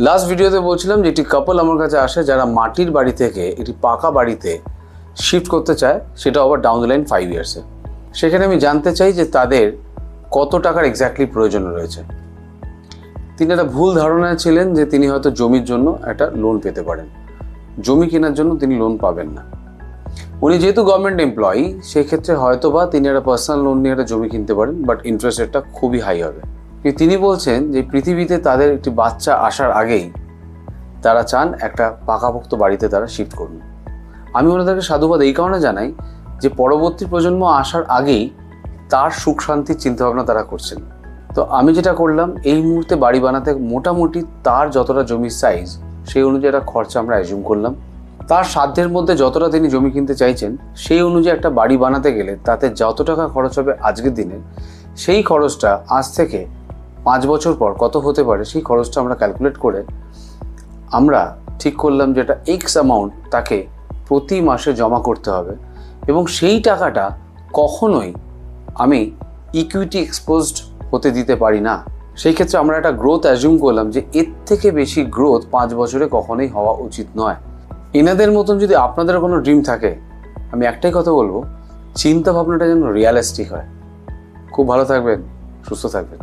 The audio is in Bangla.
লাস্ট ভিডিওতে বলছিলাম যে একটি কাপল আমার কাছে আসে যারা মাটির বাড়ি থেকে একটি পাকা বাড়িতে শিফট করতে চায়, সেটা আবার ডাউন দ্য লাইন 5 ইয়ার্সে। সেখানে আমি জানতে চাই যে তাদের কত টাকার এক্স্যাক্টলি প্রয়োজন রয়েছে। তিনি একটা ভুল ধারণায় ছিলেন যে তিনি হয়তো জমির জন্য একটা লোন পেতে পারেন। জমি কেনার জন্য তিনি লোন পাবেন না। উনি যেহেতু গভর্নমেন্ট এমপ্লয়ি, সেক্ষেত্রে হয়তো বা তিনি একটা পার্সোনাল লোন নিয়ে একটা জমি কিনতে পারেন, বাট ইন্টারেস্ট রেটটা খুবই হাই হবে। কিন্তু তিনি বলছেন যে পৃথিবীতে তাদের একটি বাচ্চা আসার আগেই তারা চান একটা পাকাপোক্ত বাড়িতে তারা শিফট করুন। আমি ওনাদেরকে সাধুবাদ এই কারণে জানাই যে পরবর্তী প্রজন্ম আসার আগেই তার সুখ শান্তির চিন্তাভাবনা তারা করছেন। তো আমি যেটা করলাম, এই মুহূর্তে বাড়ি বানাতে মোটামুটি তার যতটা জমির সাইজ সেই অনুযায়ী একটা খরচা আমরা অ্যাজিউম করলাম। তার সাধ্যের মধ্যে যতটা তিনি জমি কিনতে চাইছেন সেই অনুযায়ী একটা বাড়ি বানাতে গেলে তাতে যত টাকা খরচ হবে আজকের দিনে, সেই খরচটা আজ থেকে 5 বছর পর কত হতে পারে সেই খরচটা আমরা ক্যালকুলেট করে আমরা ঠিক করলাম যে এটা এক্স অ্যামাউন্ট তাকে প্রতি মাসে জমা করতে হবে, এবং সেই টাকাটা কখনোই আমি ইকুইটি এক্সপোজড হতে দিতে পারি না। সেই ক্ষেত্রে আমরা একটা গ্রোথ অ্যাজিউম করলাম যে এর থেকে বেশি গ্রোথ 5 বছরে কখনোই হওয়া উচিত নয়। এনাদের মতন যদি আপনাদের কোনো ড্রিম থাকে, আমি একটাই কথা বলবো, চিন্তা ভাবনাটা যেন রিয়ালিস্টিক হয়। খুব ভালো থাকবেন, সুস্থ থাকবেন।